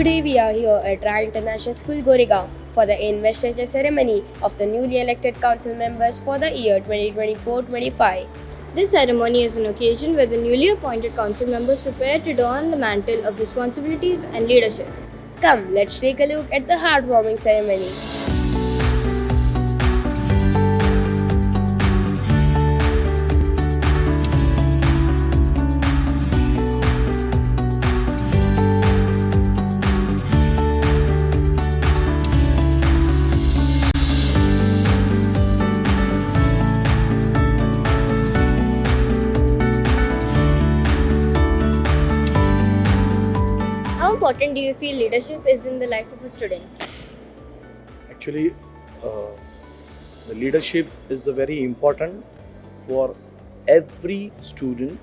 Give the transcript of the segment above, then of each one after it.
Today we are here at Ryan International School Goregaon for the investiture ceremony of the newly elected council members for the year 2024-25. This ceremony is an occasion where the newly appointed council members prepare to don the mantle of responsibilities and leadership. Come, let's take a look at the heartwarming ceremony. How important do you feel leadership is in the life of a student? Actually, uh, the leadership is very important for every student,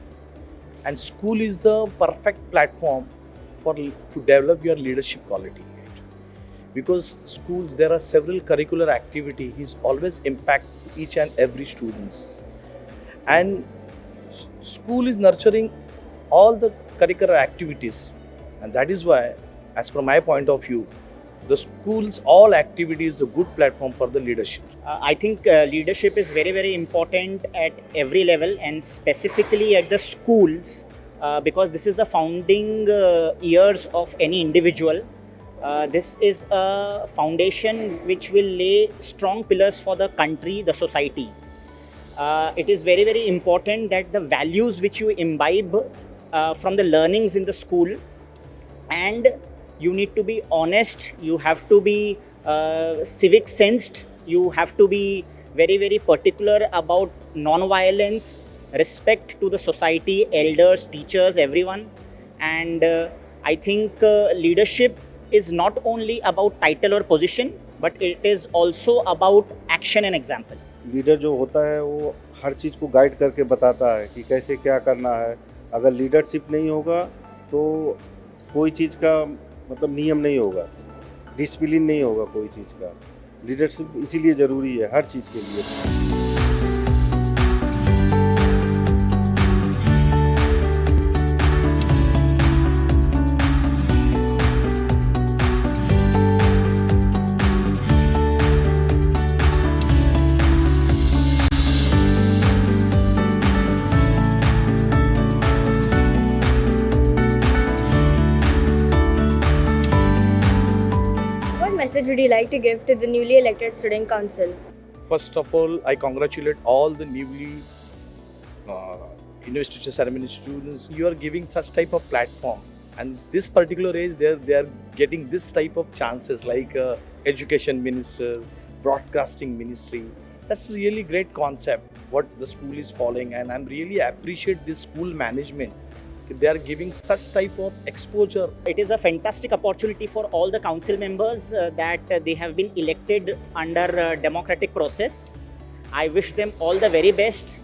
and school is the perfect platform for to develop your leadership quality. Because schools, there are several curricular activity. Is always impact each and every students, and school is nurturing all the curricular activities, and that is why, as per my point of view, the school's all activity is a good platform for the leadership. I think leadership is very, very important at every level and specifically at the schools because this is the founding years of any individual. This is a foundation which will lay strong pillars for the country, the society. It is very, very important that the values which you imbibe from the learnings in the school, and you need to be honest, you have to be civic sensed, you have to be very, very particular about non-violence, respect to the society, elders, teachers, everyone. And I think leadership is not only about title or position, but it is also about action and example. Leader जो होता है वो हर चीज़ को guide करके बताता है कि कैसे क्या करना है। अगर लीडरशिप नहीं होगा तो कोई चीज़ का मतलब नियम नहीं होगा, डिसिप्लिन नहीं होगा कोई चीज़ का। लीडरशिप इसीलिए ज़रूरी है हर चीज़ के लिए। What message would you like to give to the newly elected student council? First of all, I congratulate all the newly investiture ceremony students. You are giving such type of platform, and this particular age, they are getting this type of chances like education minister, broadcasting ministry. That's a really great concept what the school is following, and I'm really appreciate this school management. They are giving such type of exposure. It is a fantastic opportunity for all the council members that they have been elected under a democratic process. I wish them all the very best.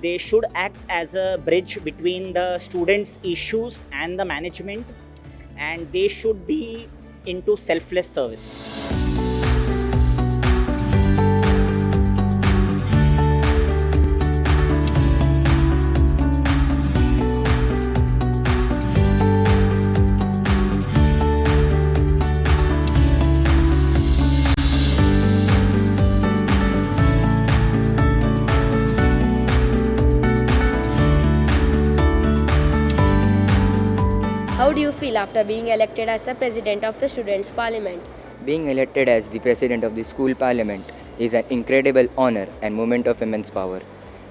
They should act as a bridge between the students' issues and the management, and they should be into selfless service. How do you feel after being elected as the president of the Students' Parliament? Being elected as the president of the school parliament is an incredible honor and moment of immense power.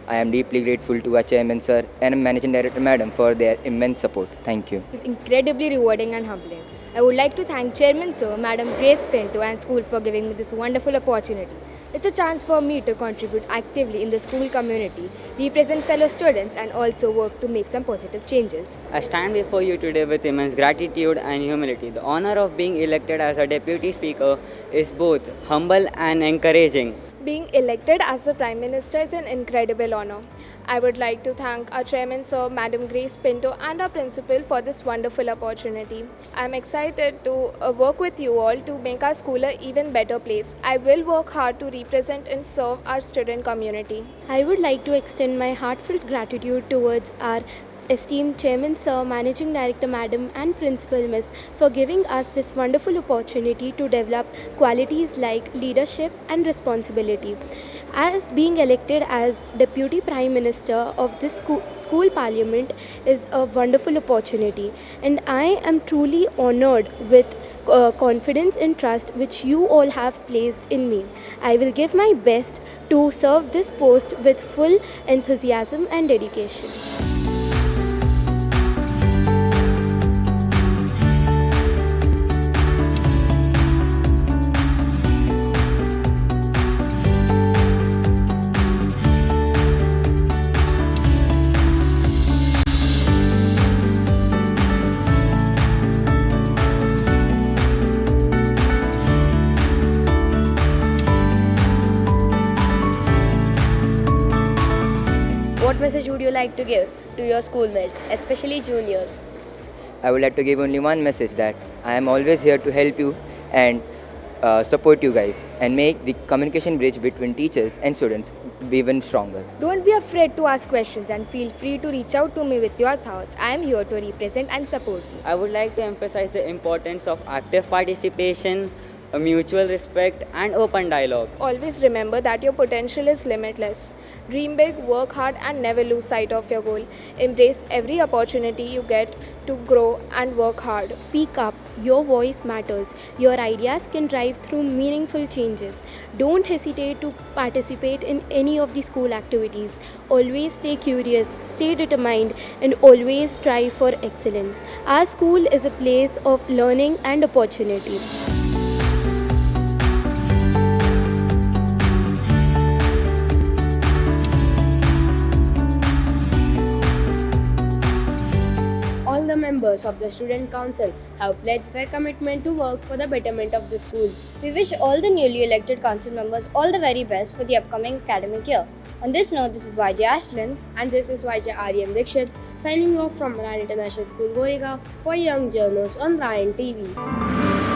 I am deeply grateful to our chairman sir and managing director madam for their immense support. Thank you. It's incredibly rewarding and humbling. I would like to thank Chairman Sir, Madam Grace Pinto and school for giving me this wonderful opportunity. It's a chance for me to contribute actively in the school community, represent fellow students and also work to make some positive changes. I stand before you today with immense gratitude and humility. The honor of being elected as a deputy speaker is both humble and encouraging. Being elected as the Prime Minister is an incredible honor. I would like to thank our Chairman Sir, Madam Grace Pinto and our Principal for this wonderful opportunity. I am excited to work with you all to make our school an even better place. I will work hard to represent and serve our student community. I would like to extend my heartfelt gratitude towards our esteemed Chairman Sir, Managing Director Madam and Principal Miss for giving us this wonderful opportunity to develop qualities like leadership and responsibility. As being elected as Deputy Prime Minister of this school parliament is a wonderful opportunity, and I am truly honored with confidence and trust which you all have placed in me. I will give my best to serve this post with full enthusiasm and dedication. What message would you like to give to your schoolmates, especially juniors? I would like to give only one message, that I am always here to help you and support you guys and make the communication bridge between teachers and students be even stronger. Don't be afraid to ask questions and feel free to reach out to me with your thoughts. I am here to represent and support you. I would like to emphasize the importance of active participation, a mutual respect, and open dialogue. Always remember that your potential is limitless. Dream big, work hard, and never lose sight of your goal. Embrace every opportunity you get to grow and work hard. Speak up, your voice matters. Your ideas can drive through meaningful changes. Don't hesitate to participate in any of the school activities. Always stay curious, stay determined, and always strive for excellence. Our school is a place of learning and opportunity. All the members of the Student Council have pledged their commitment to work for the betterment of the school. We wish all the newly elected council members all the very best for the upcoming academic year. On this note, this is YJ Ashlyn. And this is YJ Aryan Dikshit signing off from Ryan International School, Goregaon for Young Journalists on Ryan TV.